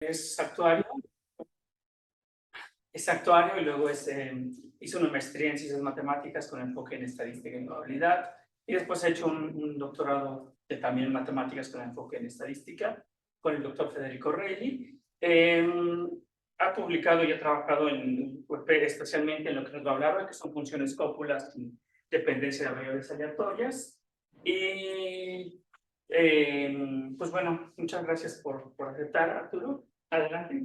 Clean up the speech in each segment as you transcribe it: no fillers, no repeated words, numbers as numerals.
es actuario. Es actuario y luego hizo una maestría en ciencias matemáticas con enfoque en estadística y probabilidad. Y después ha hecho un doctorado también en matemáticas con enfoque en estadística con el doctor Federico Reilly. Ha publicado y ha trabajado especialmente en lo que nos va a hablar hoy, que son funciones cópulas y dependencia de variables aleatorias. Y pues bueno, muchas gracias por aceptar, Arturo. Adelante.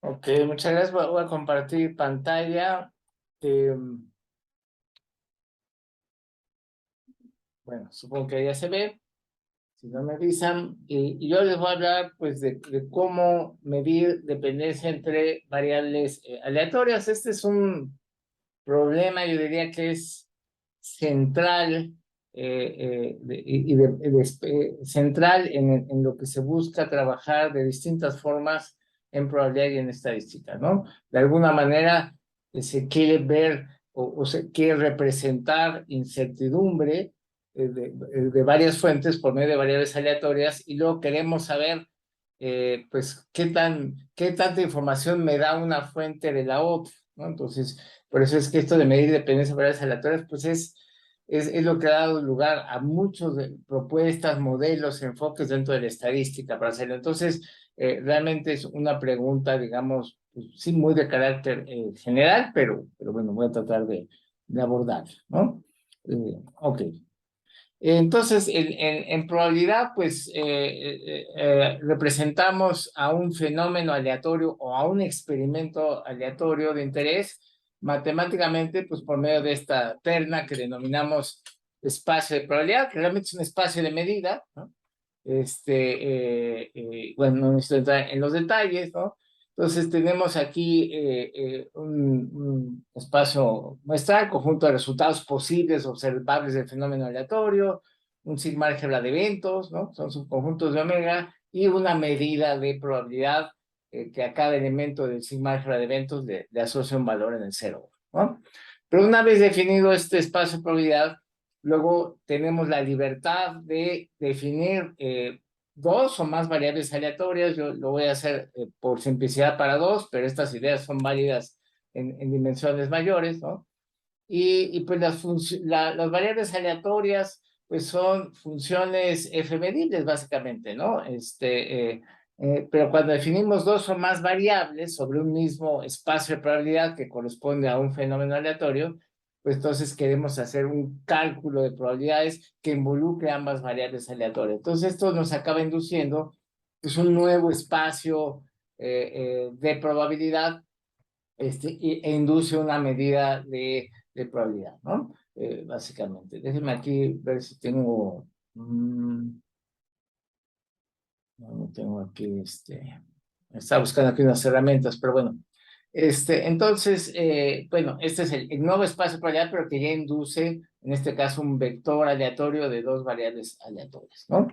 Ok, muchas gracias. Voy a compartir pantalla. Bueno, supongo que ya se ve. Si no me avisan. Y yo les voy a hablar pues de cómo medir dependencia entre variables aleatorias. Este es un problema, yo diría que es central central en lo que se busca trabajar de distintas formas en probabilidad y en estadística, ¿no? De alguna manera se quiere ver o se quiere representar incertidumbre de varias fuentes por medio de variables aleatorias y luego queremos saber pues qué tanta información me da una fuente de la otra, ¿no? Entonces, por eso es que esto de medir dependencia de variables aleatorias, pues es lo que ha dado lugar a muchas propuestas, modelos, enfoques dentro de la estadística para hacerlo. Entonces, realmente es una pregunta, digamos, pues, sí, muy de carácter general, pero bueno, voy a tratar de abordar, ¿no? Ok. Entonces, en probabilidad, pues, representamos a un fenómeno aleatorio o a un experimento aleatorio de interés matemáticamente, pues, por medio de esta terna que denominamos espacio de probabilidad, que realmente es un espacio de medida, ¿no? Bueno, no necesito entrar en los detalles, ¿no? Entonces tenemos aquí un espacio muestral, conjunto de resultados posibles observables del fenómeno aleatorio, un sigma álgebra de eventos, ¿no? Son subconjuntos de omega, y una medida de probabilidad que a cada elemento del sigma álgebra de eventos le asocia un valor en el cero, ¿no? Pero una vez definido este espacio de probabilidad, luego tenemos la libertad de definir dos o más variables aleatorias. Yo lo voy a hacer por simplicidad para dos, pero estas ideas son válidas en dimensiones mayores, ¿no? Y pues las variables aleatorias pues son funciones f medibles básicamente, ¿no? Pero cuando definimos dos o más variables sobre un mismo espacio de probabilidad que corresponde a un fenómeno aleatorio, pues entonces queremos hacer un cálculo de probabilidades que involucre ambas variables aleatorias. Entonces esto nos acaba induciendo pues un nuevo espacio de probabilidad e induce una medida de probabilidad, ¿no? Básicamente. Déjenme aquí ver si tengo... no tengo aquí, estaba buscando aquí unas herramientas, pero bueno. Entonces, bueno, este es el nuevo espacio de probabilidad, pero que ya induce, en este caso, un vector aleatorio de dos variables aleatorias, ¿no?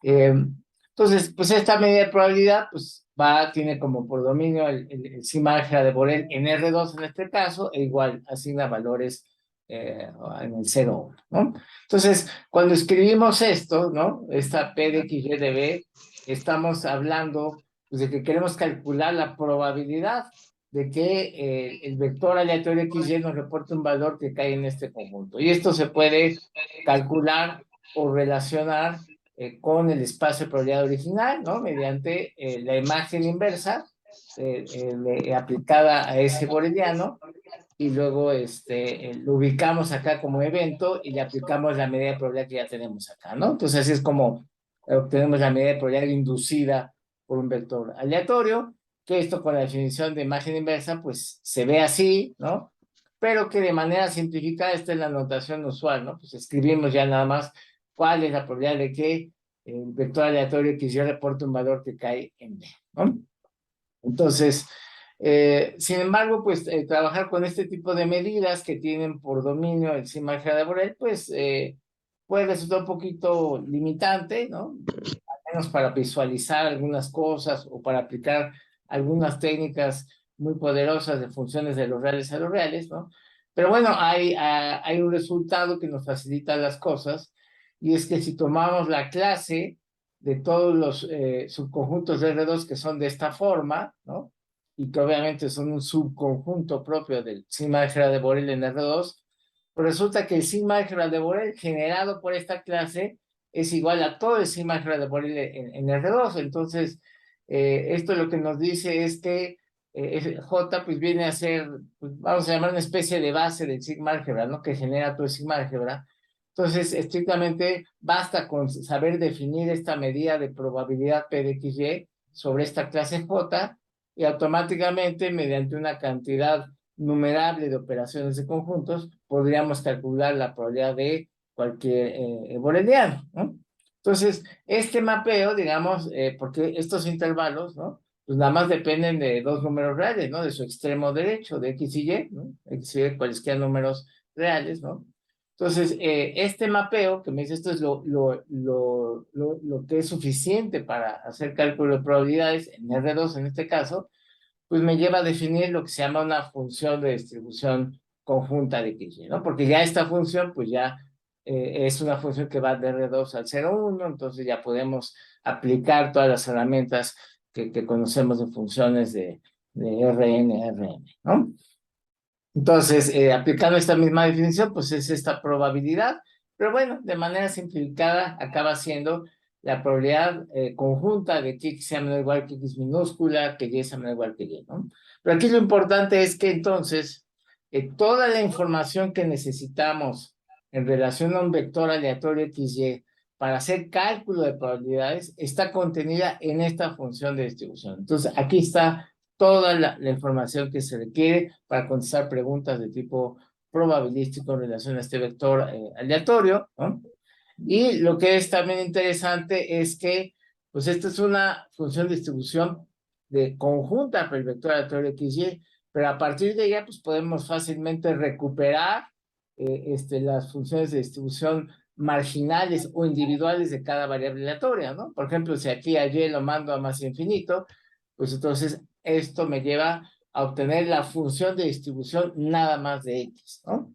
Entonces, pues esta medida de probabilidad, pues tiene como por dominio el sigma álgebra de Borel en R2 en este caso, e igual asigna valores en el 0, ¿no? Entonces, cuando escribimos esto, ¿no? Esta P de X, Y de B, estamos hablando pues, de que queremos calcular la probabilidad de que el vector aleatorio XY nos reporte un valor que cae en este conjunto. Y esto se puede calcular o relacionar con el espacio de probabilidad original, ¿no? Mediante la imagen inversa aplicada a ese boreliano, y luego lo ubicamos acá como evento y le aplicamos la medida de probabilidad que ya tenemos acá, ¿no? Entonces así es como obtenemos la medida de probabilidad inducida por un vector aleatorio, que esto con la definición de imagen inversa pues se ve así, ¿no? Pero que de manera simplificada, esta es la notación usual, ¿no? Pues escribimos ya nada más cuál es la probabilidad de que el vector aleatorio que yo reporte un valor que cae en B, ¿no? Entonces, sin embargo, pues trabajar con este tipo de medidas que tienen por dominio el sigma álgebra de Borel, pues puede resultar un poquito limitante, ¿no? Al menos para visualizar algunas cosas o para aplicar algunas técnicas muy poderosas de funciones de los reales a los reales, ¿no? Pero bueno, hay un resultado que nos facilita las cosas, y es que si tomamos la clase de todos los subconjuntos de R2 que son de esta forma, ¿no? Y que obviamente son un subconjunto propio del sigma álgebra de Borel en R2, pues resulta que el sigma álgebra de Borel generado por esta clase es igual a todo el sigma álgebra de Borel en R2. Entonces, esto lo que nos dice es que J pues viene a ser, pues, vamos a llamar una especie de base del sigma álgebra, ¿no? Que genera todo el sigma álgebra. Entonces, estrictamente basta con saber definir esta medida de probabilidad P de XY sobre esta clase J y automáticamente, mediante una cantidad numerable de operaciones de conjuntos, podríamos calcular la probabilidad de cualquier boreliano, ¿no? Entonces, este mapeo, digamos, porque estos intervalos, ¿no? Pues nada más dependen de dos números reales, ¿no? De su extremo derecho, de X y Y, ¿no? X y Y, cualesquiera números reales, ¿no? Entonces, este mapeo, que me dice esto es lo que es suficiente para hacer cálculo de probabilidades, en R2 en este caso, pues me lleva a definir lo que se llama una función de distribución conjunta de XY, ¿no? Porque ya esta función, pues ya es una función que va de R2 al 0,1, entonces ya podemos aplicar todas las herramientas que conocemos de funciones de Rn, Rm, ¿no? Entonces, aplicando esta misma definición, pues es esta probabilidad, pero bueno, de manera simplificada acaba siendo la probabilidad conjunta de que X sea menor o igual que X minúscula, que Y sea menor o igual que Y, ¿no? Pero aquí lo importante es que entonces, toda la información que necesitamos en relación a un vector aleatorio XY para hacer cálculo de probabilidades está contenida en esta función de distribución. Entonces, aquí está toda la información que se requiere para contestar preguntas de tipo probabilístico en relación a este vector aleatorio, ¿no? Y lo que es también interesante es que, pues esta es una función de distribución de conjunta para el vector aleatorio XY, pero a partir de ella, pues podemos fácilmente recuperar las funciones de distribución marginales o individuales de cada variable aleatoria, ¿no? Por ejemplo, si aquí a Y lo mando a más infinito, pues entonces esto me lleva a obtener la función de distribución nada más de X, ¿no?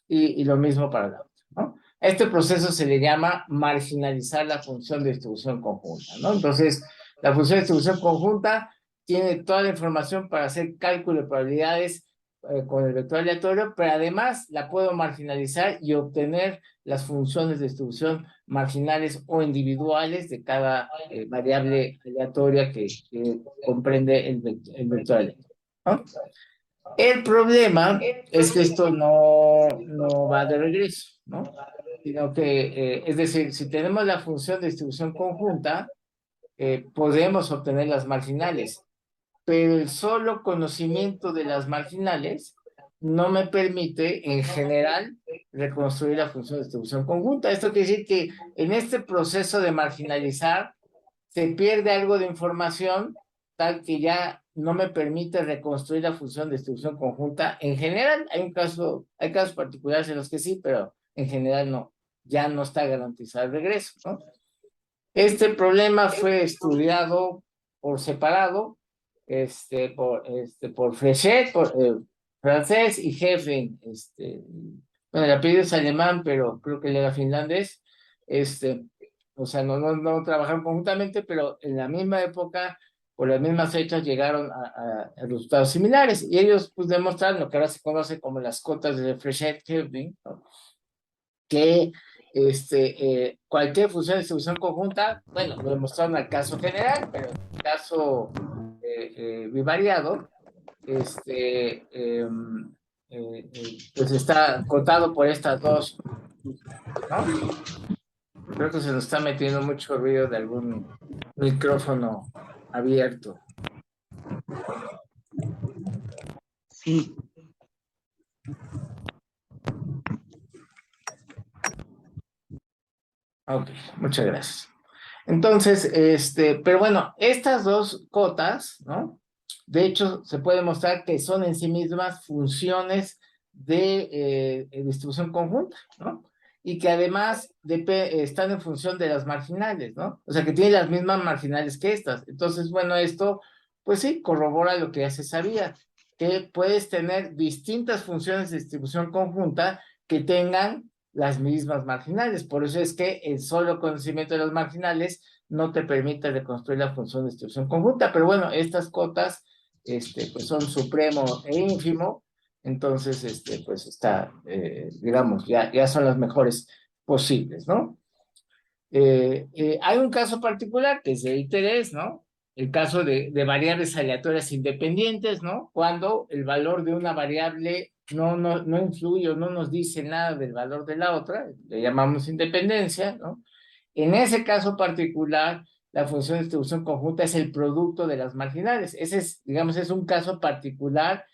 Y lo mismo para la otra, ¿no? Este proceso se le llama marginalizar la función de distribución conjunta, ¿no? Entonces, la función de distribución conjunta tiene toda la información para hacer cálculo de probabilidades con el vector aleatorio, pero además la puedo marginalizar y obtener las funciones de distribución marginales o individuales de cada variable aleatoria que comprende el vector aleatorio, ¿no? El problema es que esto no va de regreso, ¿no? Sino que, es decir, si tenemos la función de distribución conjunta, podemos obtener las marginales, pero el solo conocimiento de las marginales no me permite, en general, reconstruir la función de distribución conjunta. Esto quiere decir que en este proceso de marginalizar se pierde algo de información tal que ya no me permite reconstruir la función de distribución conjunta. En general, hay casos particulares en los que sí, pero en general no, ya no está garantizado el regreso, ¿no? Este problema fue estudiado por separado, por Fréchet, francés, y Heflin, bueno, el apellido es alemán, pero creo que él era finlandés, o sea, no trabajaron conjuntamente, pero en la misma época, por las mismas fechas, llegaron a resultados similares, y ellos pues demostraron lo que ahora se conoce como las cotas de Fréchet-Heflin, ¿no? Que cualquier función de distribución conjunta, bueno, lo demostraron al caso general, pero en el caso bivariado, pues está cotado por estas dos, ¿no? Creo que se nos está metiendo mucho ruido de algún micrófono abierto. Sí. Ok, muchas gracias. Entonces, pero bueno, estas dos cotas, ¿no? De hecho, se puede mostrar que son en sí mismas funciones de distribución conjunta, ¿no? Y que además están en función de las marginales, ¿no? O sea, que tienen las mismas marginales que estas. Entonces, bueno, esto, pues sí, corrobora lo que ya se sabía, que puedes tener distintas funciones de distribución conjunta que tengan las mismas marginales. Por eso es que el solo conocimiento de las marginales no te permite reconstruir la función de distribución conjunta, pero bueno, estas cotas pues son supremo e ínfimo, entonces pues está, digamos, ya son las mejores posibles, ¿no? Hay un caso particular que es de interés, ¿no? El caso de variables aleatorias independientes, ¿no? Cuando el valor de una variable no influye o no nos dice nada del valor de la otra, le llamamos independencia, ¿no? En ese caso particular, la función de distribución conjunta es el producto de las marginales. Ese es, digamos, es un caso particular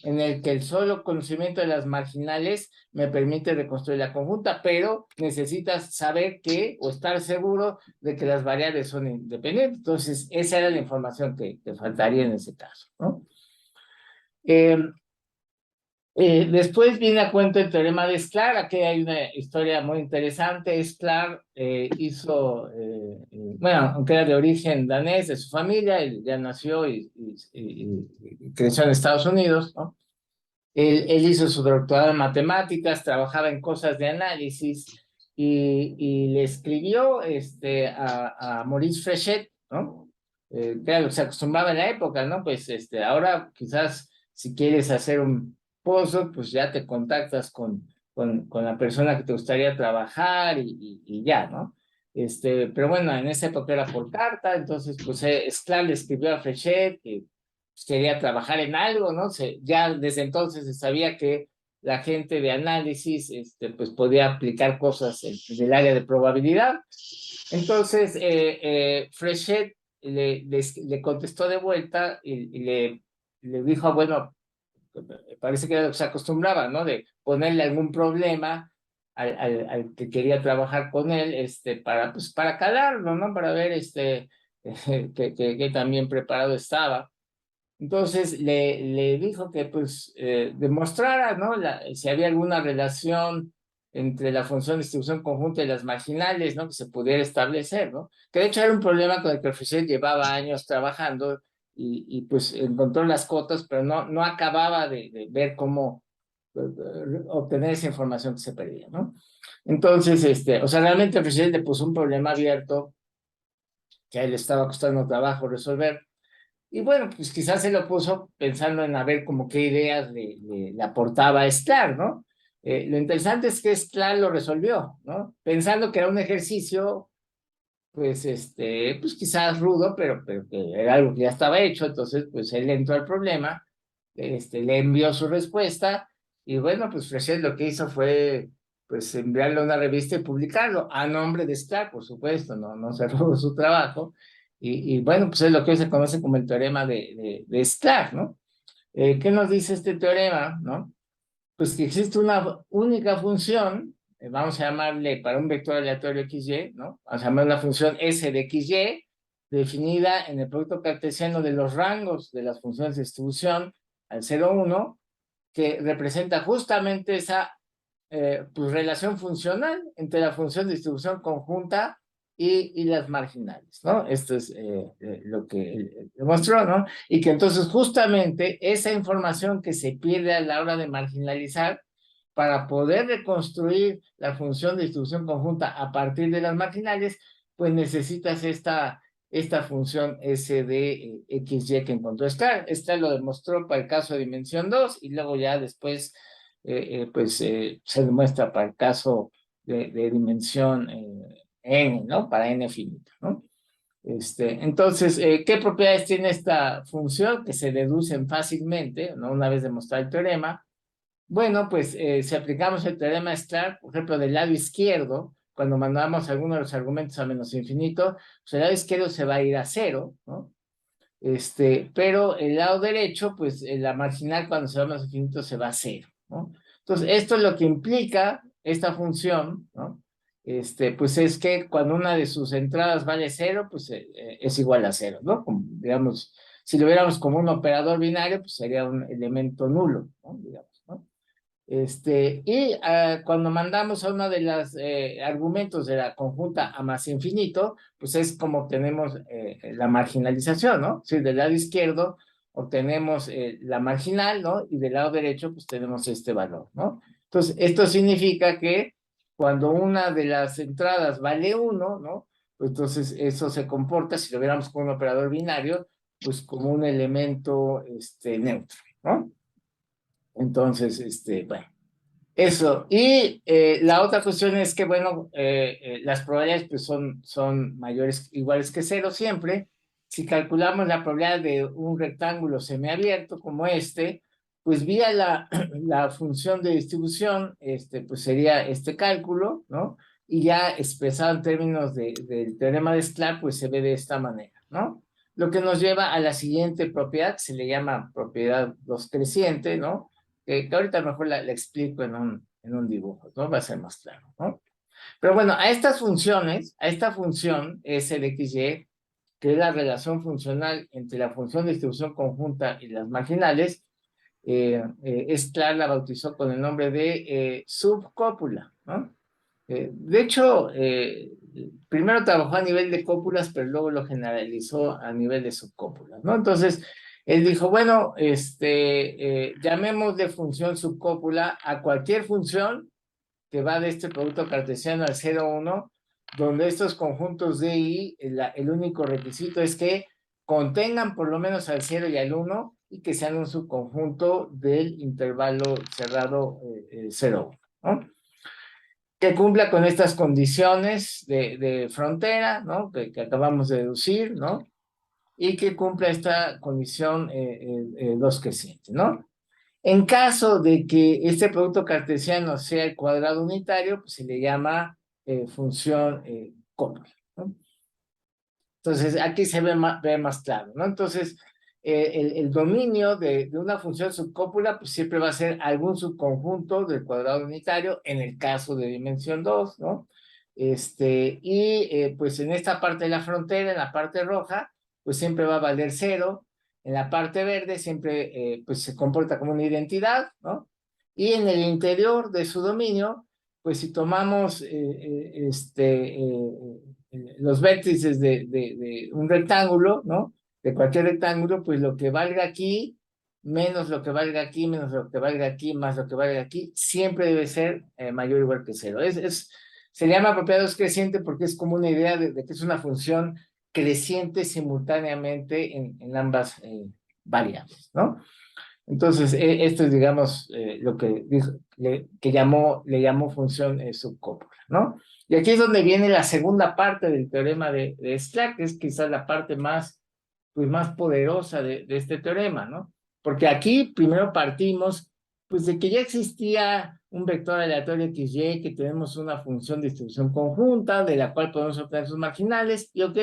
en el que el solo conocimiento de las marginales me permite reconstruir la conjunta, pero necesitas saber que, o estar seguro de que las variables son independientes. Entonces, esa era la información que faltaría en ese caso, ¿no? Después viene a cuento el teorema de Sklar. Aquí hay una historia muy interesante. Sklar bueno, aunque era de origen danés, de su familia, él ya nació y creció en Estados Unidos, ¿no? Él hizo su doctorado en matemáticas, trabajaba en cosas de análisis y le escribió a Maurice Fréchet, ¿no? Que era lo que se acostumbraba en la época, ¿no? Pues ahora quizás si quieres hacer un postdoc, pues ya te contactas con la persona que te gustaría trabajar y ya, ¿no? Pero bueno, en esa época era por carta, entonces pues Sklar le escribió a Fréchet que quería trabajar en algo, ¿no? Ya desde entonces se sabía que la gente de análisis, pues podía aplicar cosas del área de probabilidad. Entonces, Fréchet le contestó de vuelta y le dijo, bueno, parece que era lo que se acostumbraba, ¿no? De ponerle algún problema al que quería trabajar con él, pues, para calarlo, ¿no? Para ver que también preparado estaba. Entonces le dijo que pues demostrara, ¿no? Si había alguna relación entre la función de distribución conjunta y las marginales, ¿no? Que se pudiera establecer, ¿no? Que de hecho era un problema con el que Fréchet llevaba años trabajando pues encontró las cotas, pero no acababa de ver cómo obtener esa información que se perdía, ¿no? Entonces, o sea, realmente Fréchet le puso un problema abierto que a él le estaba costando trabajo resolver. Y bueno, pues quizás se lo puso pensando en a ver como qué ideas le aportaba a Sklar, ¿no? Lo interesante es que Sklar lo resolvió, ¿no? Pensando que era un ejercicio, pues, pues quizás rudo, pero que era algo que ya estaba hecho, entonces, pues él entró al problema, le envió su respuesta, y bueno, pues Fréchet lo que hizo fue, pues, enviarle a una revista y publicarlo, a nombre de Sklar, por supuesto, no se robó su trabajo, y bueno, pues es lo que hoy se conoce como el teorema de Sklar, ¿no? ¿Qué nos dice este teorema, no? Pues que existe una única función, vamos a llamarle para un vector aleatorio XY, ¿no? Vamos a llamar la función S de XY, definida en el producto cartesiano de los rangos de las funciones de distribución al 0, 1, que representa justamente esa pues, relación funcional entre la función de distribución conjunta y las marginales, ¿no? Esto es lo que él demostró, ¿no? Y que entonces justamente esa información que se pierde a la hora de marginalizar, para poder reconstruir la función de distribución conjunta a partir de las marginales, pues necesitas esta función S de XY que encontró Sklar. Sklar lo demostró para el caso de dimensión 2 y luego ya después pues se demuestra para el caso de dimensión n, ¿no? Para n finita, ¿no? Entonces, ¿qué propiedades tiene esta función que se deducen fácilmente, ¿no? Una vez demostrado el teorema? Bueno, pues si aplicamos el teorema de Sklar, por ejemplo, del lado izquierdo, cuando mandamos alguno de los argumentos a menos infinito, pues el lado izquierdo se va a ir a 0, ¿no? Pero el lado derecho, pues la marginal cuando se va a menos infinito se va a 0, ¿no? Entonces, esto es lo que implica esta función, ¿no? Pues es que cuando una de sus entradas vale 0, pues es igual a 0, ¿no? Como, digamos, si lo viéramos como un operador binario, pues sería un elemento nulo, ¿no? Digamos, ¿no? Cuando mandamos a uno de los argumentos de la conjunta a más infinito, pues es como obtenemos la marginalización, ¿no? Sí, del lado izquierdo obtenemos la marginal, ¿no? Y del lado derecho, pues tenemos este valor, ¿no? Entonces, esto significa que cuando una de las entradas vale 1, ¿no? pues entonces eso se comporta, si lo viéramos como un operador binario, pues como un elemento neutro, ¿no? Entonces, bueno, eso. Y la otra cuestión es que, bueno, las probabilidades pues son mayores, iguales que cero siempre. Si calculamos la probabilidad de un rectángulo semiabierto como pues vía la función de distribución, pues sería este cálculo, ¿no? Y ya expresado en términos del teorema de Sklar, pues se ve de esta manera, ¿no? Lo que nos lleva a la siguiente propiedad, que se le llama propiedad 2 creciente, ¿no? Que ahorita mejor la explico en un dibujo, ¿no? Va a ser más claro, ¿no? Pero bueno, a estas funciones, a esta función S de XY, que es la relación funcional entre la función de distribución conjunta y las marginales, Sklar la bautizó con el nombre de subcópula, ¿no? De hecho, primero trabajó a nivel de cópulas, pero luego lo generalizó a nivel de subcópulas, ¿no? Entonces, él dijo, bueno, llamémosle función subcópula a cualquier función que va de este producto cartesiano al 0, 1, donde estos conjuntos de I, el único requisito es que contengan por lo menos al 0 y al 1 y que sean un subconjunto del intervalo cerrado 0, 1, ¿no? Que cumpla con estas condiciones de frontera, ¿no? Que acabamos de deducir, ¿no? Y que cumpla esta condición 2 creciente, ¿no? En caso de que este producto cartesiano sea el cuadrado unitario, pues se le llama función cópula, ¿no? Entonces, aquí se ve más claro, ¿no? Entonces, el dominio de una función subcópula, pues siempre va a ser algún subconjunto del cuadrado unitario, en el caso de dimensión 2, ¿no? Pues en esta parte de la frontera, en la parte roja, pues siempre va a valer 0. En la parte verde siempre pues se comporta como una identidad, ¿no? Y en el interior de su dominio, pues si tomamos los vértices de un rectángulo, ¿no? De cualquier rectángulo, pues lo que valga aquí, menos lo que valga aquí, menos lo que valga aquí, más lo que valga aquí, siempre debe ser mayor o igual que 0. Se llama propiedad 2 creciente porque es como una idea de que es una función creciente simultáneamente en ambas variables, ¿no? Entonces, esto es, digamos, lo que dijo, le llamó función subcópula, ¿no? Y aquí es donde viene la segunda parte del teorema de Sklar, que es quizás la parte pues, más poderosa de este teorema, ¿no? Porque aquí primero partimos, pues, de que ya existía un vector aleatorio XY, que tenemos una función de distribución conjunta, de la cual podemos obtener sus marginales, y ok,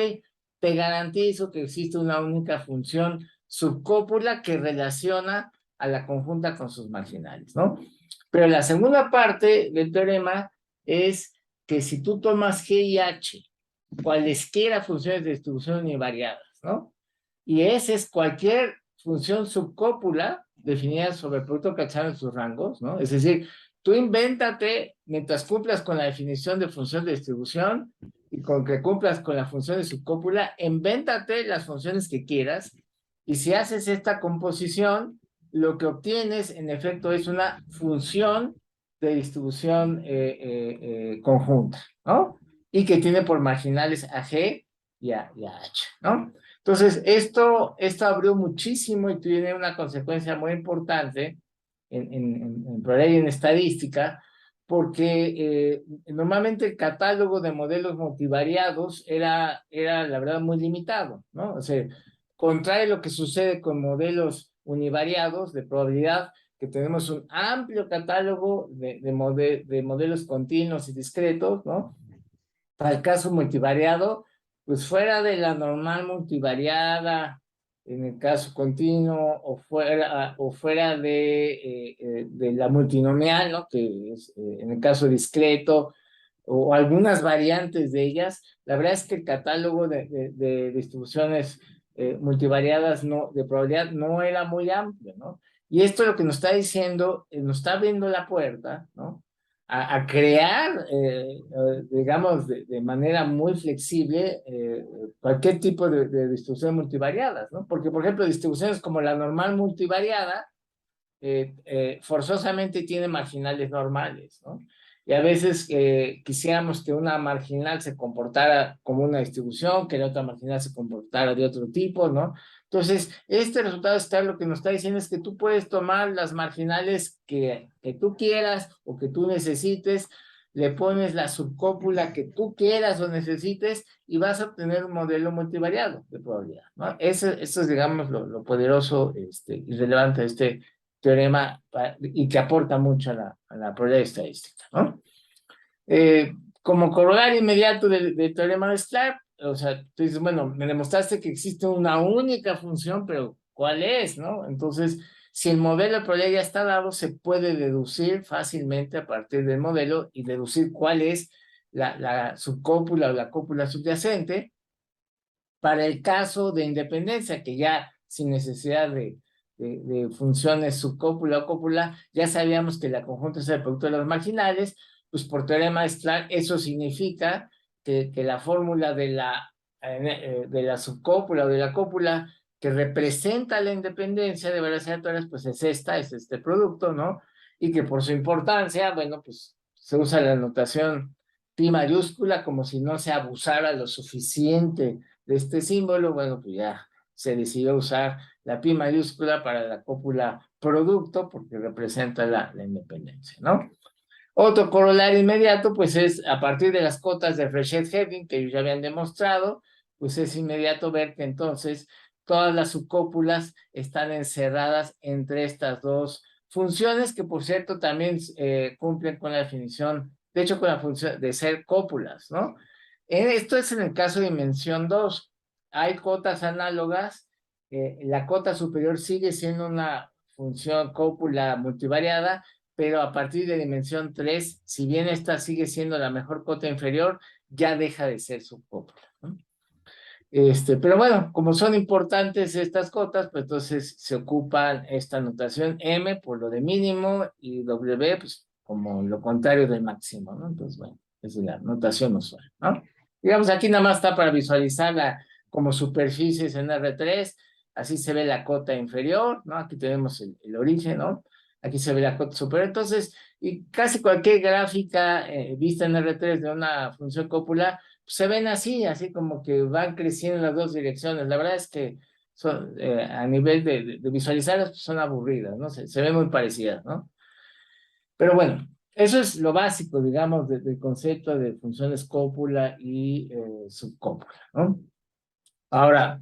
te garantizo que existe una única función subcópula que relaciona a la conjunta con sus marginales, ¿no? Pero la segunda parte del teorema es que si tú tomas G y H, cualesquiera funciones de distribución univariadas, ¿no? Y S es cualquier función subcópula definida sobre el producto cartesiano en sus rangos, ¿no? Es decir, tú invéntate, mientras cumplas con la definición de función de distribución y con que cumplas con la función de subcópula, invéntate las funciones que quieras, y si haces esta composición, lo que obtienes en efecto es una función de distribución conjunta, ¿no? Y que tiene por marginales a G y a H, ¿no? Entonces, esto abrió muchísimo y tiene una consecuencia muy importante en probabilidad y en estadística, porque normalmente el catálogo de modelos multivariados era la verdad muy limitado, ¿no? O sea, contrario a lo que sucede con modelos univariados de probabilidad, que tenemos un amplio catálogo de modelos continuos y discretos, ¿no? Para el caso multivariado, pues fuera de la normal multivariada, en el caso continuo, o fuera de la multinomial, ¿no? Que es en el caso discreto, o algunas variantes de ellas, la verdad es que el catálogo de distribuciones multivariadas de probabilidad no era muy amplio, ¿no? Y esto lo que nos está diciendo, nos está abriendo la puerta, ¿no? A crear, digamos, de manera muy flexible cualquier tipo de distribución multivariadas, ¿no? Porque, por ejemplo, distribuciones como la normal multivariada forzosamente tiene marginales normales, ¿no? y a veces quisiéramos que una marginal se comportara como una distribución, que la otra marginal se comportara de otro tipo, ¿no? Entonces, este resultado está, lo que nos está diciendo es que tú puedes tomar las marginales que tú quieras o que tú necesites, le pones la subcópula que tú quieras o necesites y vas a obtener un modelo multivariado de probabilidad, ¿no? Eso es, digamos, lo poderoso y relevante de este teorema y que aporta mucho a la probabilidad estadística, ¿no? Como corolario inmediato del teorema de Clark, o sea, tú dices, bueno, me demostraste que existe una única función, pero ¿cuál es, no? Entonces, si el modelo de probabilidad ya está dado, se puede deducir fácilmente a partir del modelo y deducir cuál es la subcópula o la cópula subyacente para el caso de independencia, que ya sin necesidad de funciones subcópula o cópula, ya sabíamos que la conjunta es el producto de los marginales, pues por teorema de Clark eso significa que la fórmula de la subcópula o de la cópula que representa la independencia de varias aleatorias, pues es este producto, ¿no? Y que por su importancia, bueno, pues se usa la notación pi mayúscula como si no se abusara lo suficiente de este símbolo. Bueno, pues ya se decidió usar la pi mayúscula para la cópula producto porque representa la independencia, ¿no? Otro corolario inmediato, pues es a partir de las cotas de Frechet-Heving, que ellos ya habían demostrado, pues es inmediato ver que entonces todas las subcópulas están encerradas entre estas dos funciones, que por cierto también cumplen con la definición, de hecho con la función de ser cópulas, ¿no? Esto es en el caso de dimensión 2. Hay cotas análogas, la cota superior sigue siendo una función cópula multivariada, pero a partir de dimensión 3, si bien esta sigue siendo la mejor cota inferior, ya deja de ser subcópula, ¿no? Pero bueno, como son importantes estas cotas, pues entonces se ocupan esta notación M por lo de mínimo y W, pues como lo contrario del máximo, ¿no? Entonces, bueno, esa es la notación usual, ¿no? Digamos, aquí nada más está para visualizarla como superficies en R3, así se ve la cota inferior, ¿no? Aquí tenemos el origen, ¿no? Aquí se ve la cota superior. Entonces, y casi cualquier gráfica vista en R3 de una función cópula, se ven así como que van creciendo en las dos direcciones. La verdad es que son, a nivel de visualizarlas, pues son aburridas, ¿no? Se ven muy parecidas, ¿no? Pero bueno, eso es lo básico, digamos, del concepto de funciones cópula y subcópula, ¿no? Ahora,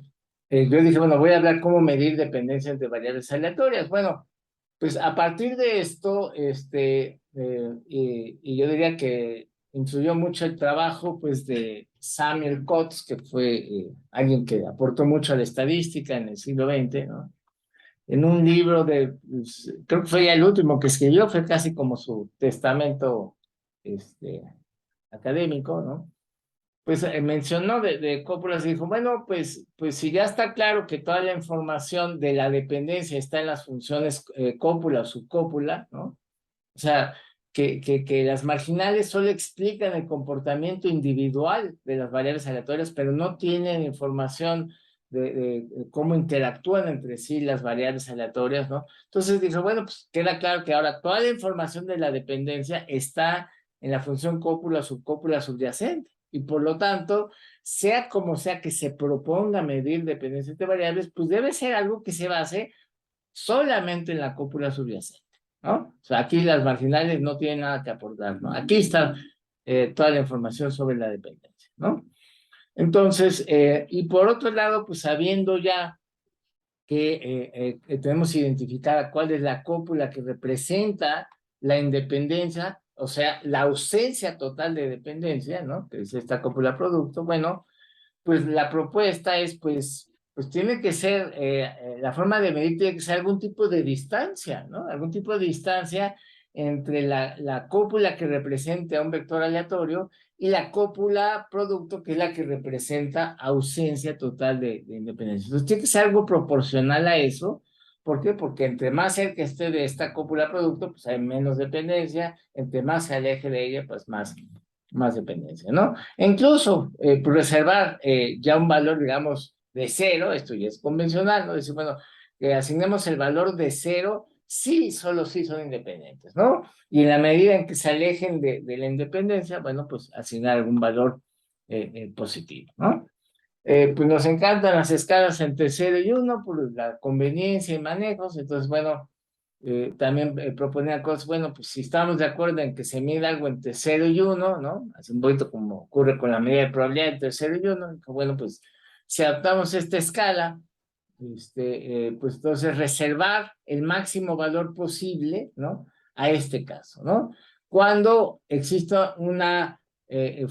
yo dije, bueno, voy a hablar cómo medir dependencias de variables aleatorias. Bueno, pues a partir de esto, y yo diría que influyó mucho el trabajo, pues, de Samuel Cotts, que fue alguien que aportó mucho a la estadística en el siglo XX, ¿no? En un libro pues, creo que fue ya el último que escribió, fue casi como su testamento, académico, ¿no? Pues mencionó de cópulas y dijo, bueno, pues si ya está claro que toda la información de la dependencia está en las funciones cópula o subcópula, ¿no? O sea, que las marginales solo explican el comportamiento individual de las variables aleatorias, pero no tienen información de cómo interactúan entre sí las variables aleatorias, ¿no? Entonces dijo, bueno, pues queda claro que ahora toda la información de la dependencia está en la función cópula o subcópula subyacente. Y por lo tanto, sea como sea que se proponga medir dependencias de variables, pues debe ser algo que se base solamente en la cópula subyacente, ¿no? O sea, aquí las marginales no tienen nada que aportar, ¿no? Aquí está toda la información sobre la dependencia, ¿no? Entonces, y por otro lado, pues sabiendo ya que tenemos identificada cuál es la cópula que representa la independencia, o sea, la ausencia total de dependencia, ¿no? Que es esta cópula producto. Bueno, pues la propuesta es, pues tiene que ser, la forma de medir tiene que ser algún tipo de distancia, ¿no? Algún tipo de distancia entre la cópula que representa un vector aleatorio y la cópula producto, que es la que representa ausencia total de independencia. Entonces tiene que ser algo proporcional a eso. ¿Por qué? Porque entre más cerca esté de esta cópula producto, pues hay menos dependencia, entre más se aleje de ella, pues más dependencia, ¿no? E incluso pues reservar ya un valor, digamos, de 0, esto ya es convencional, ¿no? Decir, bueno, asignemos el valor de 0 sí, solo sí son independientes, ¿no? Y en la medida en que se alejen de la independencia, bueno, pues asignar algún valor positivo, ¿no? Pues nos encantan las escalas entre 0 y 1 por la conveniencia y manejos, entonces, bueno, también proponía cosas, bueno, pues si estamos de acuerdo en que se mide algo entre 0 y 1, ¿no? Así un poquito como ocurre con la medida de probabilidad entre 0 y 1, bueno, pues si adaptamos esta escala, pues entonces reservar el máximo valor posible, ¿no? A este caso, ¿no? Cuando exista una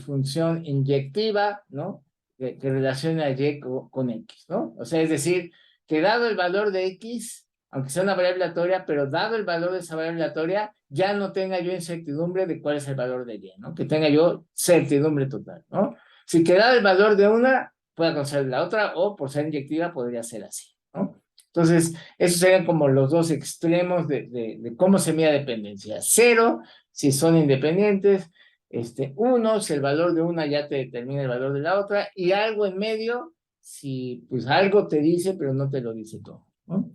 función inyectiva, ¿no? Que relaciona a Y con X, ¿no? O sea, es decir, que dado el valor de X, aunque sea una variable aleatoria, pero dado el valor de esa variable aleatoria, ya no tenga yo incertidumbre de cuál es el valor de Y, ¿no? Que tenga yo certidumbre total, ¿no? Si que dado el valor de una, pueda conceder la otra, o por ser inyectiva podría ser así, ¿no? Entonces, esos serían como los dos extremos de cómo se mide dependencia. 0, si son independientes, 1, si el valor de una ya te determina el valor de la otra, y algo en medio, si pues algo te dice, pero no te lo dice todo, ¿no?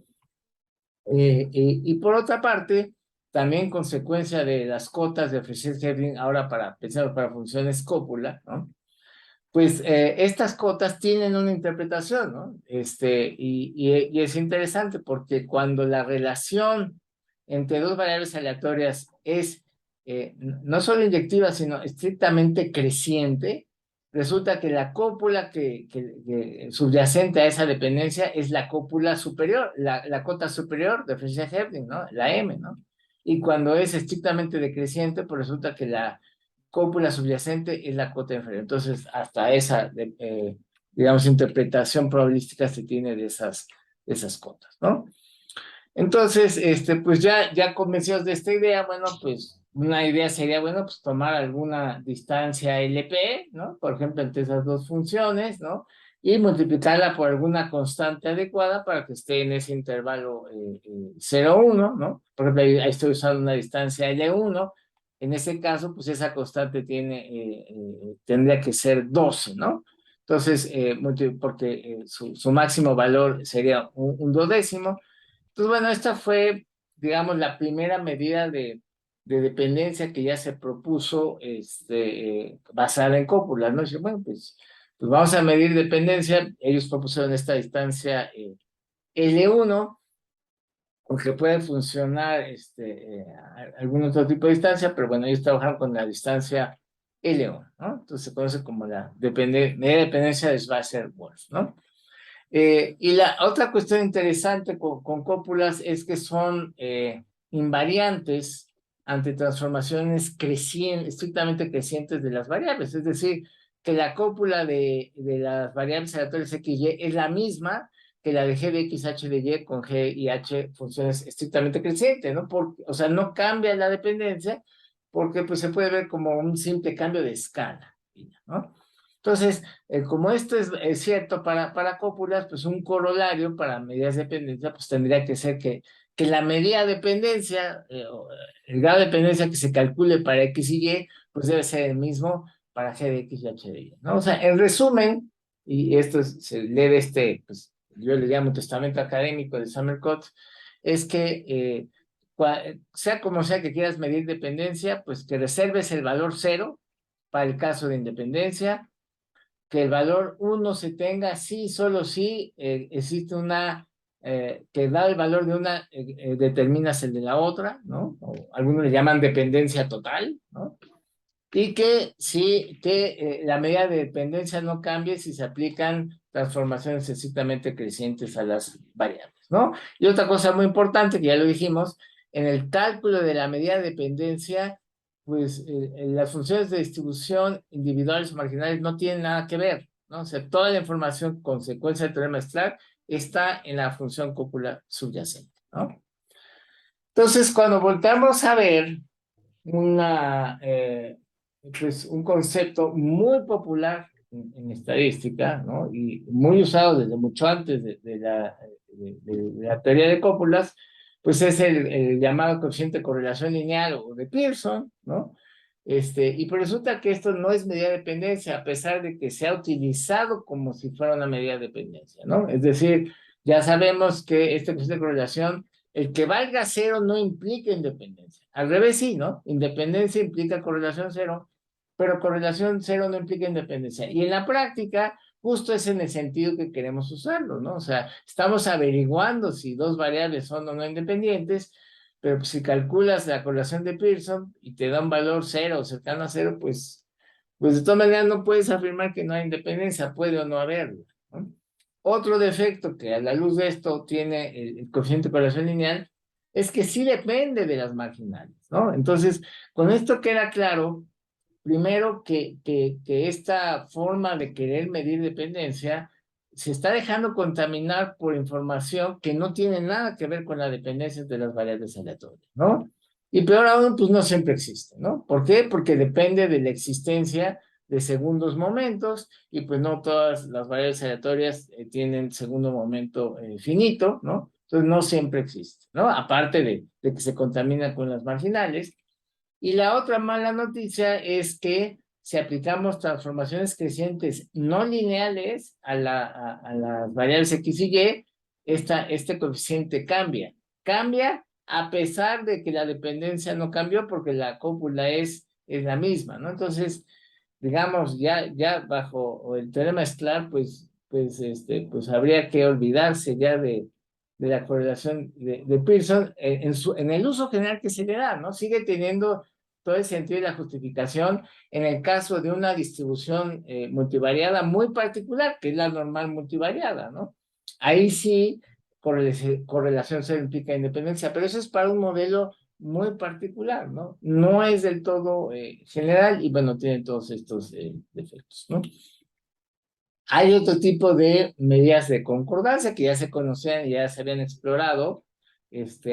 Y por otra parte, también consecuencia de las cotas de Fisher-Heffling, ahora pensar para funciones cópula, ¿no? Pues estas cotas tienen una interpretación, ¿no? Y es interesante porque cuando la relación entre dos variables aleatorias es no solo inyectiva, sino estrictamente creciente, resulta que la cópula que subyacente a esa dependencia es la cópula superior, la cota superior de Fisher-Heffling, ¿no? La M, ¿no? Y cuando es estrictamente decreciente, pues resulta que la cópula subyacente es la cota inferior. Entonces, hasta esa, digamos, interpretación probabilística se tiene de esas cotas, ¿no? Entonces, pues ya convencidos de esta idea, bueno, pues una idea sería, bueno, pues tomar alguna distancia LP, ¿no? Por ejemplo, entre esas dos funciones, ¿no? Y multiplicarla por alguna constante adecuada para que esté en ese intervalo 0, 1, ¿no? Por ejemplo, ahí estoy usando una distancia L1. En ese caso, pues esa constante tendría que ser 12, ¿no? Entonces, porque su máximo valor sería un duodécimo. Entonces, bueno, esta fue, digamos, la primera medida de dependencia que ya se propuso basada en cópulas, ¿no? Y bueno, pues vamos a medir dependencia. Ellos propusieron esta distancia L1, aunque puede funcionar algún otro tipo de distancia, pero bueno, ellos trabajaron con la distancia L1, ¿no? Entonces se conoce como la medida de dependencia de Schwarzschild-Wolf, ¿no? Y la otra cuestión interesante con cópulas es que son invariantes ante transformaciones estrictamente crecientes de las variables, es decir, que la cópula de las variables aleatorias x y es la misma que la de g de x, h de y con g y h funciones estrictamente crecientes, ¿no? O sea, no cambia la dependencia porque pues se puede ver como un simple cambio de escala, ¿no? Entonces, como esto es cierto para cópulas, pues un corolario para medidas de dependencia, pues tendría que ser que la medida de dependencia, el grado de dependencia que se calcule para X y Y, pues debe ser el mismo para G de X y H de Y, ¿no? O sea, en resumen, y esto se lee de pues yo le llamo testamento académico de Summercott, es que sea como sea que quieras medir dependencia, pues que reserves el valor 0 para el caso de independencia, que el valor 1 se tenga sí, solo si existe que da el valor de una, determinas el de la otra, ¿no? O algunos le llaman dependencia total, ¿no? Y que la medida de dependencia no cambie si se aplican transformaciones estrictamente crecientes a las variables, ¿no? Y otra cosa muy importante, que ya lo dijimos, en el cálculo de la medida de dependencia, pues las funciones de distribución individuales o marginales no tienen nada que ver, ¿no? O sea, toda la información consecuencia del teorema de Stark está en la función cópula subyacente, ¿no? Entonces, cuando volteamos a ver pues un concepto muy popular en estadística, ¿no? Y muy usado desde mucho antes de la teoría de cópulas, pues es el llamado coeficiente de correlación lineal o de Pearson, ¿no? Y pues resulta que esto no es medida de dependencia, a pesar de que se ha utilizado como si fuera una medida de dependencia, ¿no? Es decir, ya sabemos que este coeficiente de correlación El que valga cero no implica independencia. Al revés sí, ¿no? Independencia implica correlación cero, pero correlación cero no implica independencia. Y en la práctica, justo es en el sentido que queremos usarlo, ¿no? O sea, estamos averiguando si dos variables son o no independientes, pero pues, si calculas la correlación de Pearson y te da un valor cero o cercano a cero, pues de todas maneras no puedes afirmar que no hay independencia, puede o no haberlo, ¿no? Otro defecto que a la luz de esto tiene el coeficiente de correlación lineal es que sí depende de las marginales, ¿no? Entonces, con esto queda claro, primero, que esta forma de querer medir dependencia se está dejando contaminar por información que no tiene nada que ver con la dependencia de las variables aleatorias, ¿no? Y peor aún, pues no siempre existe, ¿no? ¿Por qué? Porque depende de la existencia de segundos momentos y pues no todas las variables aleatorias tienen segundo momento finito, ¿no? Entonces no siempre existe, ¿no? Aparte de que se contamina con las marginales. Y la otra mala noticia es que si aplicamos transformaciones crecientes no lineales a las variables X y Y, este coeficiente cambia. Cambia a pesar de que la dependencia no cambió porque la cópula es la misma, ¿no? Entonces, digamos, ya bajo el teorema Sklar, pues habría que olvidarse ya de la correlación de Pearson en el uso general que se le da, ¿no? Sigue teniendo todo el sentido y la justificación en el caso de una distribución multivariada muy particular, que es la normal multivariada, ¿no? Ahí sí, correlación cero implica independencia, pero eso es para un modelo muy particular, ¿no? No es del todo general y bueno, tiene todos estos defectos, ¿no? Hay otro tipo de medidas de concordancia que ya se conocían y ya se habían explorado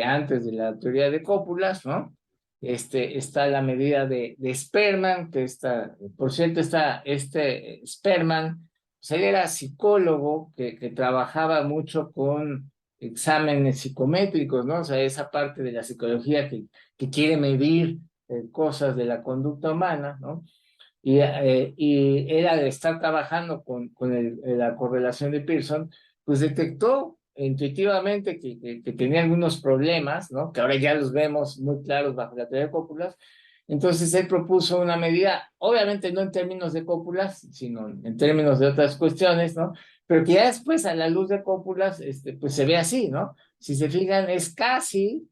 antes de la teoría de cópulas, ¿no? Está la medida de Spearman, que está, por cierto, Spearman, pues él era psicólogo que trabajaba mucho con exámenes psicométricos, ¿no? O sea, esa parte de la psicología que quiere medir cosas de la conducta humana, ¿no? Y él al estar trabajando con la correlación de Pearson, pues detectó intuitivamente que tenía algunos problemas, ¿no? Que ahora ya los vemos muy claros bajo la teoría de cópulas. Entonces él propuso una medida, obviamente no en términos de cópulas, sino en términos de otras cuestiones, ¿no? Pero que ya después a la luz de cópulas, pues se ve así, ¿no? Si se fijan, es casi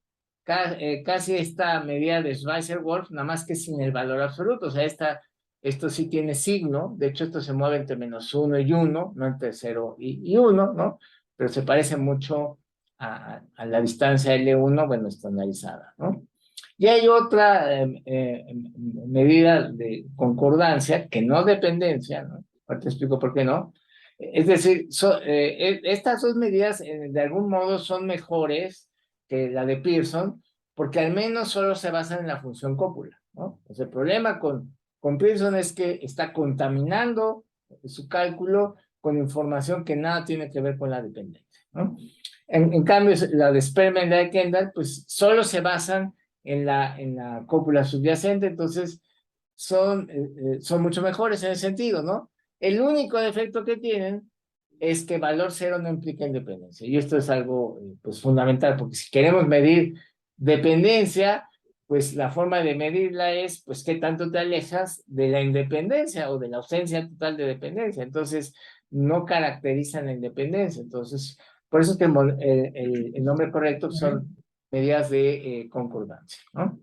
esta medida de Schweitzer-Wolf, nada más que sin el valor absoluto, o sea, esto sí tiene signo, de hecho esto se mueve entre -1 y 1, no entre 0 y 1, ¿no? Pero se parece mucho a la distancia L1, bueno, estandarizada, ¿no? Y hay otra medida de concordancia, que no dependencia, ¿no? Ahora te explico por qué no. Es decir, estas dos medidas de algún modo son mejores que la de Pearson, porque al menos solo se basan en la función cópula, ¿no? Pues el problema con Pearson es que está contaminando su cálculo con información que nada tiene que ver con la dependencia, ¿no? En cambio, la de Spearman y la de Kendall, pues solo se basan en la cópula subyacente, entonces son mucho mejores en ese sentido, ¿no? El único defecto que tienen es que valor cero no implica independencia, y esto es algo pues fundamental, porque si queremos medir dependencia, pues la forma de medirla es, pues, qué tanto te alejas de la independencia o de la ausencia total de dependencia. Entonces, no caracterizan la independencia. Entonces, por eso es que el nombre correcto son medidas de concordancia, ¿no?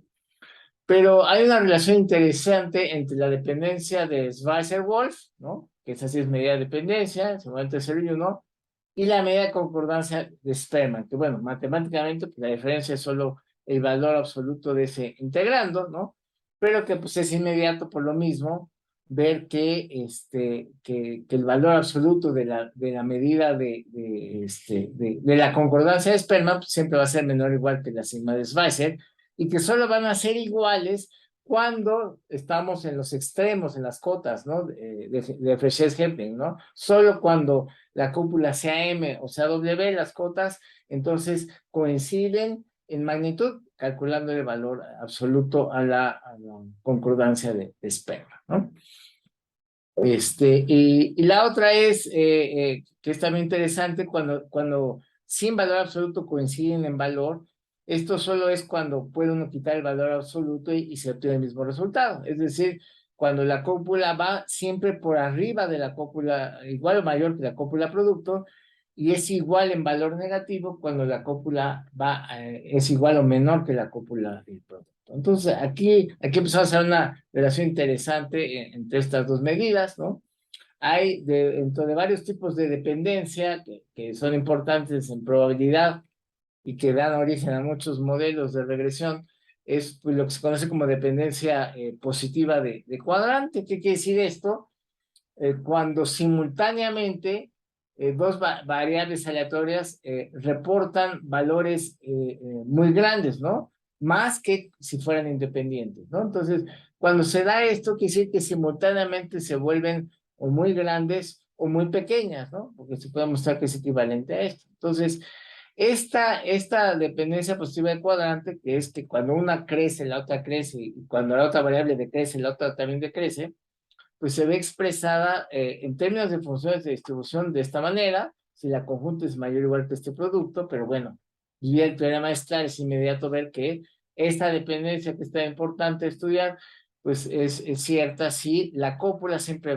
Pero hay una relación interesante entre la dependencia de Schweitzer-Wolf, ¿no? Que esa sí es medida de dependencia, se mueve entre 0 y 1, y la medida de concordancia de Spearman, que bueno, matemáticamente pues, la diferencia es solo el valor absoluto de ese integrando, ¿no? Pero que pues es inmediato por lo mismo ver que el valor absoluto de la medida de la concordancia de Spearman pues, siempre va a ser menor o igual que la sigma de Schweitzer, y que solo van a ser iguales cuando estamos en los extremos, en las cotas, ¿no? De Fréchet-Hepling, ¿no? Solo cuando la cúpula sea M o sea W, las cotas, entonces coinciden en magnitud, calculando el valor absoluto a la concordancia de Spearman, ¿no? Y la otra es, que es también interesante, cuando sin valor absoluto coinciden en valor. Esto solo es cuando puede uno quitar el valor absoluto y se obtiene el mismo resultado. Es decir, cuando la cópula va siempre por arriba de la cópula, igual o mayor que la cópula producto, y es igual en valor negativo cuando la cópula va, es igual o menor que la cópula del producto. Entonces, aquí empezamos a hacer una relación interesante entre estas dos medidas, ¿no? Hay dentro de varios tipos de dependencia que son importantes en probabilidad y que dan origen a muchos modelos de regresión, es pues, lo que se conoce como dependencia positiva de cuadrante. ¿Qué quiere decir esto? Cuando simultáneamente dos variables aleatorias reportan valores muy grandes, ¿no? Más que si fueran independientes, ¿no? Entonces, cuando se da esto, quiere decir que simultáneamente se vuelven o muy grandes o muy pequeñas, ¿no? Porque se puede mostrar que es equivalente a esto. Entonces, esta dependencia positiva de cuadrante, que es que cuando una crece, la otra crece, y cuando la otra variable decrece, la otra también decrece, pues se ve expresada en términos de funciones de distribución de esta manera, si la conjunta es mayor o igual que este producto, pero bueno, y el teorema Star es inmediato ver que esta dependencia que está importante estudiar, pues es cierta si la cópula siempre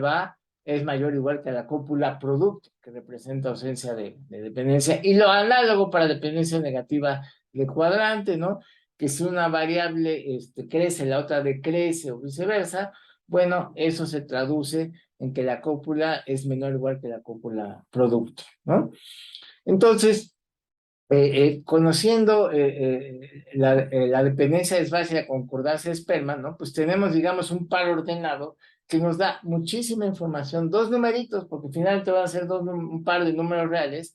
es mayor o igual que la cópula producto, que representa ausencia de dependencia, y lo análogo para dependencia negativa de cuadrante, ¿no? Que si una variable crece, la otra decrece o viceversa, bueno, eso se traduce en que la cópula es menor o igual que la cópula producto, ¿no? Entonces, conociendo la dependencia de Schwarz y la concordancia de Spearman, ¿no? Pues tenemos, digamos, un par ordenado que nos da muchísima información, dos numeritos, porque finalmente van a ser un par de números reales,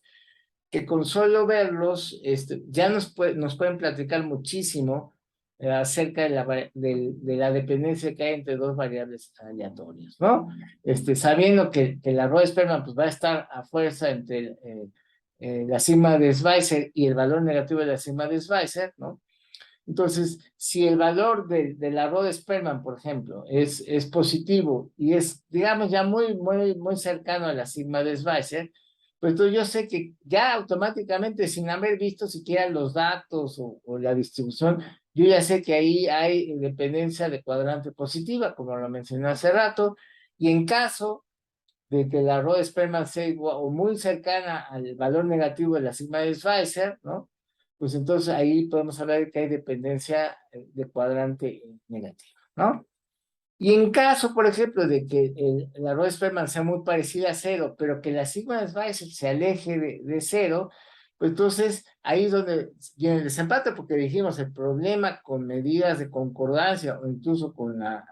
que con solo verlos ya nos pueden platicar muchísimo acerca de la dependencia que hay entre dos variables aleatorias, ¿no? Sabiendo que la Rho-Spearman pues, va a estar a fuerza entre la sigma de Schweitzer y el valor negativo de la sigma de Schweitzer, ¿no? Entonces, si el valor de la Rho-Spearman, por ejemplo, es positivo y es, digamos, ya muy cercano a la sigma de Schweitzer, pues entonces yo sé que ya automáticamente, sin haber visto siquiera los datos o la distribución, yo ya sé que ahí hay dependencia de cuadrante positiva, como lo mencioné hace rato, y en caso de que la Rho-Spearman sea igual o muy cercana al valor negativo de la sigma de Schweitzer, ¿no? Pues entonces ahí podemos hablar de que hay dependencia de cuadrante negativo, ¿no? Y en caso, por ejemplo, de que la Rho-Spearman sea muy parecida a cero, pero que la sigma de Schweitzer se aleje de cero, pues entonces ahí es donde viene el desempate, porque dijimos el problema con medidas de concordancia o incluso con la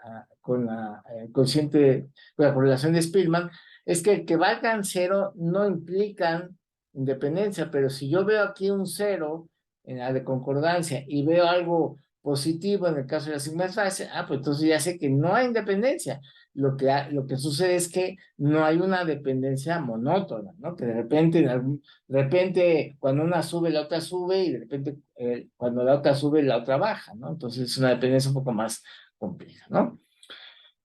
cociente, con la correlación de Spearman, es que el que valgan cero no implican independencia, pero si yo veo aquí un cero en la de concordancia y veo algo positivo en el caso de la sigma de Schweitzer, pues entonces ya sé que no hay independencia. Lo que sucede es que no hay una dependencia monótona, ¿no? Que de repente cuando una sube, la otra sube, y de repente cuando la otra sube, la otra baja, ¿no? Entonces es una dependencia un poco más compleja, ¿no?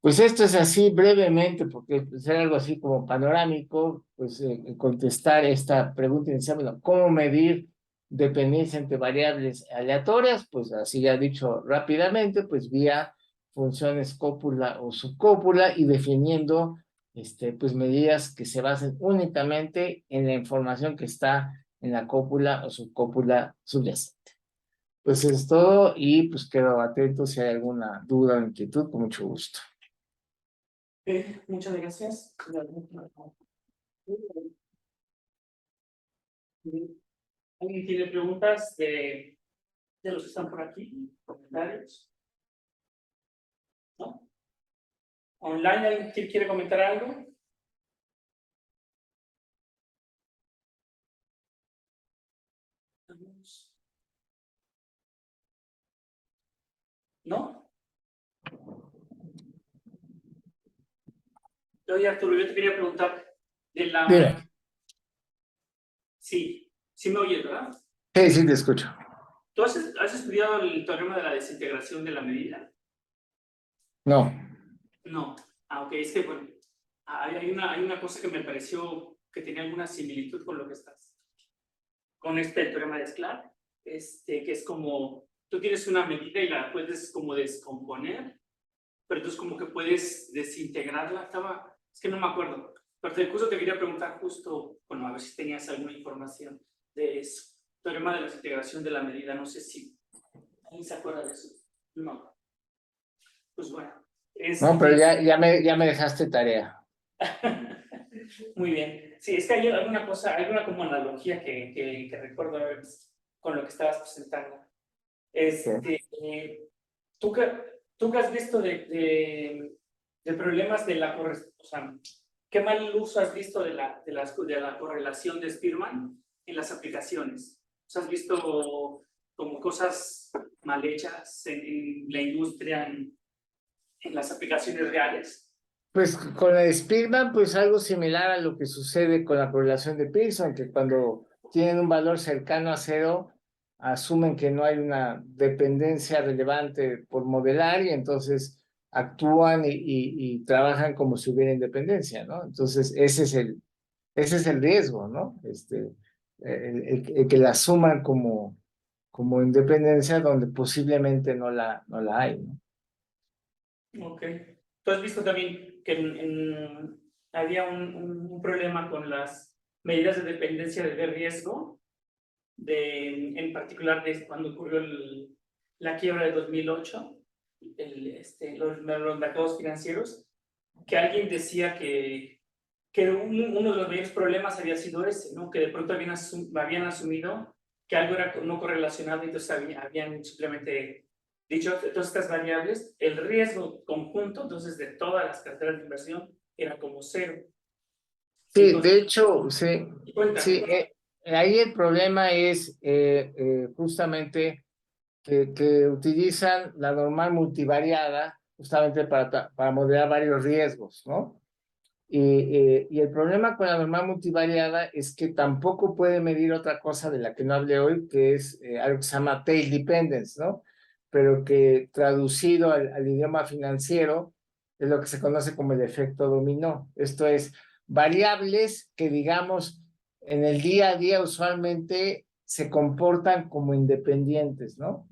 Pues esto es así brevemente, porque ser algo así como panorámico, pues contestar esta pregunta inicial, bueno, ¿cómo medir dependencia entre variables aleatorias? Pues así ya dicho rápidamente, pues vía funciones cópula o subcópula y definiendo pues medidas que se basen únicamente en la información que está en la cópula o subcópula subyacente. Pues es todo y pues quedo atento si hay alguna duda o inquietud, con mucho gusto. Muchas gracias. ¿Alguien tiene preguntas de los que están por aquí? ¿Comentarios? ¿No? ¿Online alguien quiere comentar algo? ¿No? Oye, Arturo, yo te quería preguntar de la... Dime. Sí, sí me oyes, ¿verdad? Sí, sí, te escucho. ¿Tú has estudiado el teorema de la desintegración de la medida? No. No. Ah, ok, es que bueno, hay una cosa que me pareció que tenía alguna similitud con lo que estás con este teorema de Sklar, que es como, tú tienes una medida y la puedes como descomponer, pero entonces como que puedes desintegrarla. Es que no me acuerdo, pero justo te quería preguntar justo, bueno, a ver si tenías alguna información de eso. Teorema de la desintegración de la medida, no sé si alguien se acuerda de eso. No. Pues bueno. No, pero ya me dejaste tarea. Muy bien. Sí, es que hay alguna cosa, hay una como analogía que recuerdo con lo que estabas presentando. ¿Tú qué has visto de problemas de la correlación? O sea, ¿qué mal uso has visto de la correlación de Spearman en las aplicaciones? O sea, ¿has visto como cosas mal hechas en la industria, en las aplicaciones reales? Pues con la de Spearman, pues algo similar a lo que sucede con la correlación de Pearson, que cuando tienen un valor cercano a cero, asumen que no hay una dependencia relevante por modelar y entonces actúan y trabajan como si hubiera independencia, ¿no? Entonces ese es el riesgo, ¿no? El que la asuman como independencia donde posiblemente no la hay, ¿no? Ok. ¿Tú has visto también que había un problema con las medidas de dependencia de riesgo, en particular de cuando ocurrió la quiebra de 2008, los mercados financieros, que alguien decía que uno de los mayores problemas había sido ese, ¿no? Que de pronto habían asumido que algo era no correlacionado y entonces habían simplemente dicho todas estas variables, el riesgo conjunto, entonces de todas las carteras de inversión, era como cero. Sí, Entonces, de hecho, sí, sí, cuenta. ahí el problema es justamente que utilizan la normal multivariada justamente para modelar varios riesgos, ¿no? Y el problema con la normal multivariada es que tampoco puede medir otra cosa de la que no hablé hoy, que es algo que se llama tail dependence, ¿no? Pero que traducido al idioma financiero es lo que se conoce como el efecto dominó. Esto es, variables que, digamos, en el día a día usualmente se comportan como independientes, ¿no?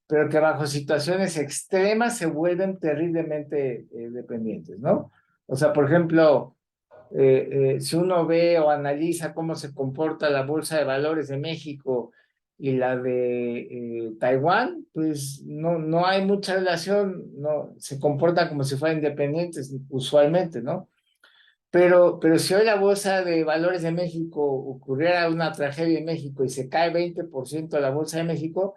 Pero que bajo situaciones extremas se vuelven terriblemente dependientes, ¿no? O sea, por ejemplo, si uno ve o analiza cómo se comporta la Bolsa de Valores de México y la de Taiwán, pues no hay mucha relación, no, se comportan como si fueran independientes usualmente, ¿no? Pero si hoy la Bolsa de Valores de México ocurriera una tragedia en México y se cae 20% de la Bolsa de México,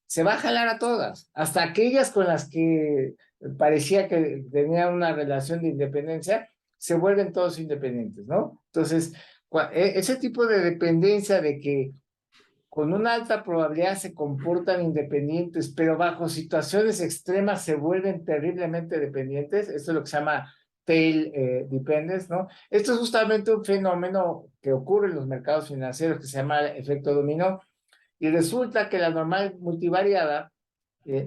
se va a jalar a todas, hasta aquellas con las que parecía que tenían una relación de independencia, se vuelven todos independientes, ¿no? Entonces, ese tipo de dependencia de que con una alta probabilidad se comportan independientes, pero bajo situaciones extremas se vuelven terriblemente dependientes, esto es lo que se llama tail dependence, ¿no? Esto es justamente un fenómeno que ocurre en los mercados financieros que se llama efecto dominó, y resulta que la normal multivariada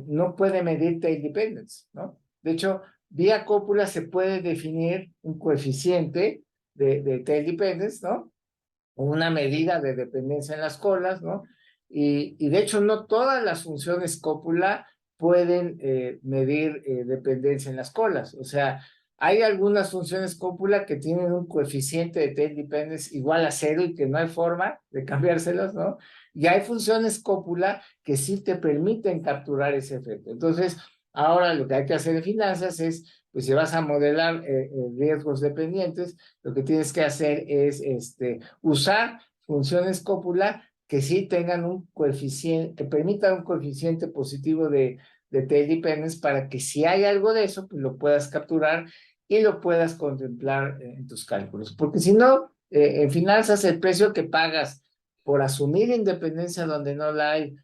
no puede medir tail dependence, ¿no? De hecho, vía cópula se puede definir un coeficiente de tail dependence, ¿no? O una medida de dependencia en las colas, ¿no? Y de hecho, no todas las funciones cópula pueden medir dependencia en las colas. O sea, hay algunas funciones cópula que tienen un coeficiente de tail dependence igual a cero y que no hay forma de cambiárselos, ¿no? Y hay funciones cópula que sí te permiten capturar ese efecto. Entonces, ahora lo que hay que hacer en finanzas es, pues si vas a modelar riesgos dependientes, lo que tienes que hacer es usar funciones cópula que sí tengan un coeficiente, que permitan un coeficiente positivo de tail dependence para que si hay algo de eso, pues lo puedas capturar y lo puedas contemplar en tus cálculos. Porque si no, en finanzas el precio que pagas por asumir independencia donde no la hay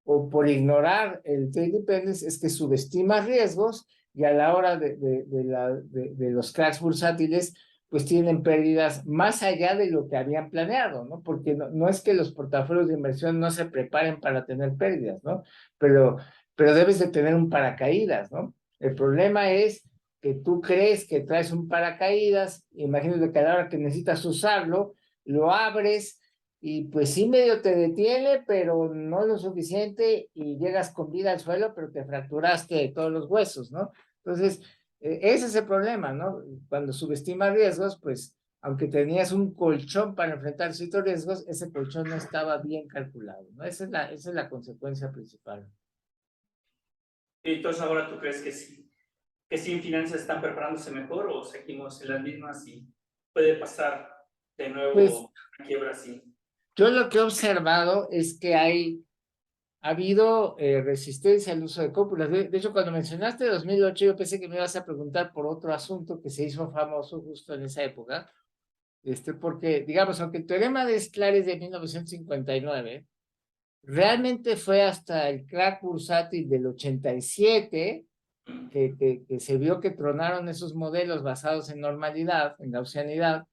o por ignorar el tail dependence es que subestimas riesgos y a la hora de los cracks bursátiles pues tienen pérdidas más allá de lo que habían planeado, ¿no? Porque no es que los portafolios de inversión no se preparen para tener pérdidas, ¿no? Pero debes de tener un paracaídas, ¿no? El problema es que tú crees que traes un paracaídas, imagínate que a la hora que necesitas usarlo, lo abres y pues sí medio te detiene, pero no lo suficiente y llegas con vida al suelo, pero te fracturaste todos los huesos, ¿no? Entonces, ese es el problema, ¿no? Cuando subestimas riesgos, pues aunque tenías un colchón para enfrentar ciertos riesgos, ese colchón no estaba bien calculado, ¿no? Esa es la consecuencia principal. Y entonces ahora tú crees que sí en finanzas están preparándose mejor o seguimos en las mismas y puede pasar de nuevo Pues, una quiebra así. yo lo que he observado es que ha habido resistencia al uso de cópulas. De hecho, cuando mencionaste 2008, yo pensé que me ibas a preguntar por otro asunto que se hizo famoso justo en esa época, porque, digamos, aunque el teorema de Sklar es de 1959, realmente fue hasta el crack bursátil del 87 que se vio que tronaron esos modelos basados en normalidad, en gaussianidad.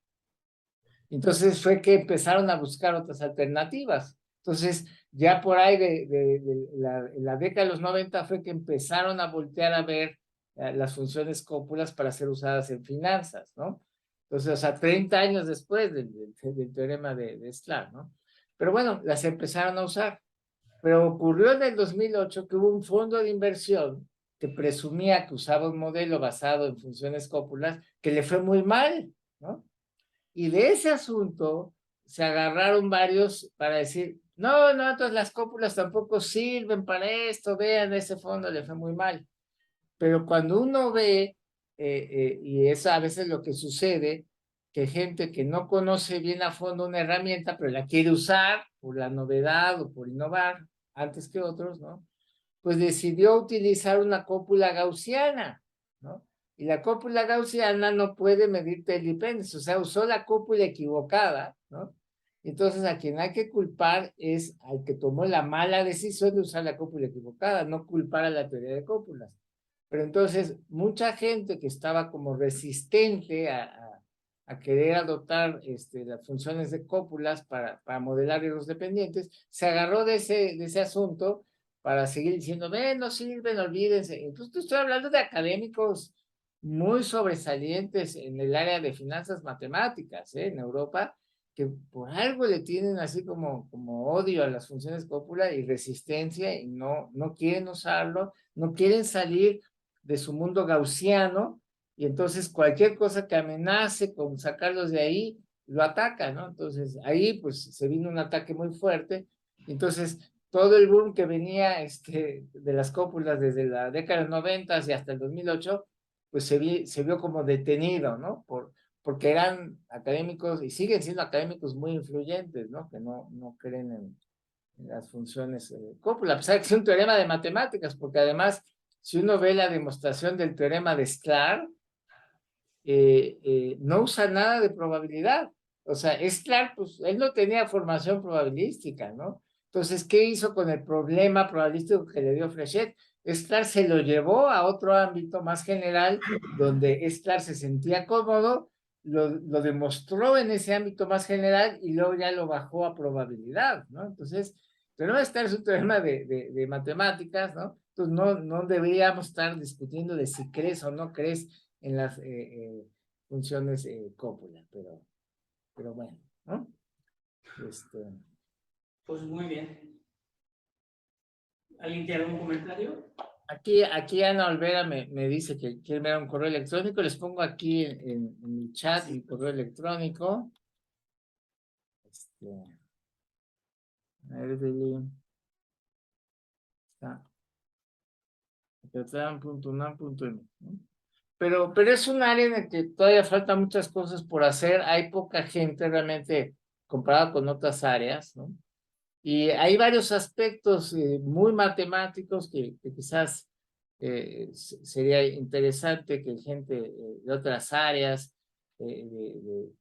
Entonces fue que empezaron a buscar otras alternativas. Entonces, ya por ahí de la década de los 90 fue que empezaron a voltear a ver las funciones cópulas para ser usadas en finanzas, ¿no? Entonces, o sea, 30 años después del teorema de Sklar, ¿no? Pero bueno, las empezaron a usar. Pero ocurrió en el 2008 que hubo un fondo de inversión que presumía que usaba un modelo basado en funciones cópulas que le fue muy mal, ¿no? Y de ese asunto se agarraron varios para decir, no, entonces las cópulas tampoco sirven para esto, vean, ese fondo le fue muy mal. Pero cuando uno ve, y es a veces lo que sucede, que gente que no conoce bien a fondo una herramienta, pero la quiere usar por la novedad o por innovar antes que otros, ¿no? Pues decidió utilizar una cópula gaussiana, ¿no? Y la cópula gaussiana no puede medirte el dependency, o sea, usó la cópula equivocada, ¿no? Entonces, a quien hay que culpar es al que tomó la mala decisión de usar la cópula equivocada, no culpar a la teoría de cópulas. Pero entonces, mucha gente que estaba como resistente a querer adoptar las funciones de cópulas para modelar riesgos dependientes, se agarró de ese asunto para seguir diciendo, no sirven, olvídense. Entonces, estoy hablando de académicos muy sobresalientes en el área de finanzas matemáticas, en Europa, que por algo le tienen así como odio a las funciones cópula y resistencia y no quieren usarlo, no quieren salir de su mundo gaussiano y entonces cualquier cosa que amenace con sacarlos de ahí, lo ataca, ¿no? Entonces ahí pues se vino un ataque muy fuerte, entonces todo el boom que venía de las cópulas desde la década de los 90 y hasta el 2008, pues se vio como detenido, ¿no? Porque eran académicos y siguen siendo académicos muy influyentes, ¿no? Que no creen en las funciones cópula, a pesar de que es un teorema de matemáticas, porque además, si uno ve la demostración del teorema de Sklar, no usa nada de probabilidad. O sea, Sklar, pues, él no tenía formación probabilística, ¿no? Entonces, ¿qué hizo con el problema probabilístico que le dio Fréchet? Sklar se lo llevó a otro ámbito más general, donde Sklar se sentía cómodo, lo demostró en ese ámbito más general y luego ya lo bajó a probabilidad, ¿no? Entonces, el teorema de Sklar es un teorema de matemáticas, ¿no? Entonces, no deberíamos estar discutiendo de si crees o no crees en las funciones cópula, pero bueno, ¿no? Pues muy bien. ¿Alguien tiene algún comentario? Aquí Ana Olvera me dice que quiere ver un correo electrónico, les pongo aquí en el chat mi correo electrónico. Evelyn. Está. ¿no? Pero es un área en el que todavía faltan muchas cosas por hacer, hay poca gente realmente comparado con otras áreas, ¿no? Y hay varios aspectos muy matemáticos que quizás sería interesante que gente de otras áreas de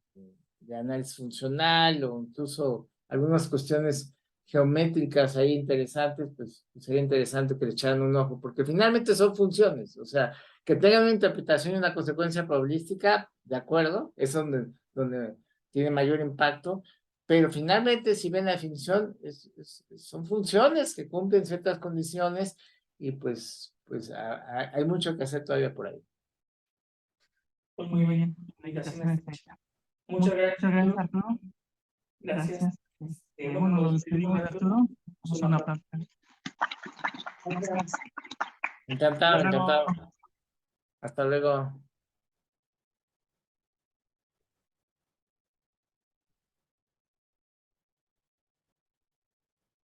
análisis funcional o incluso algunas cuestiones geométricas ahí interesantes, pues sería interesante que le echaran un ojo, porque finalmente son funciones, o sea, que tengan una interpretación y una consecuencia probabilística, de acuerdo, es donde tiene mayor impacto, pero finalmente, si ven la definición, son funciones que cumplen ciertas condiciones y pues hay mucho que hacer todavía por ahí. Pues muy bien. Muchas gracias, Muchas gracias, Arturo. Arturo. Gracias. Gracias. Bueno, nos despedimos, Arturo. Vamos a una plática. Encantado, encantado. Hasta luego.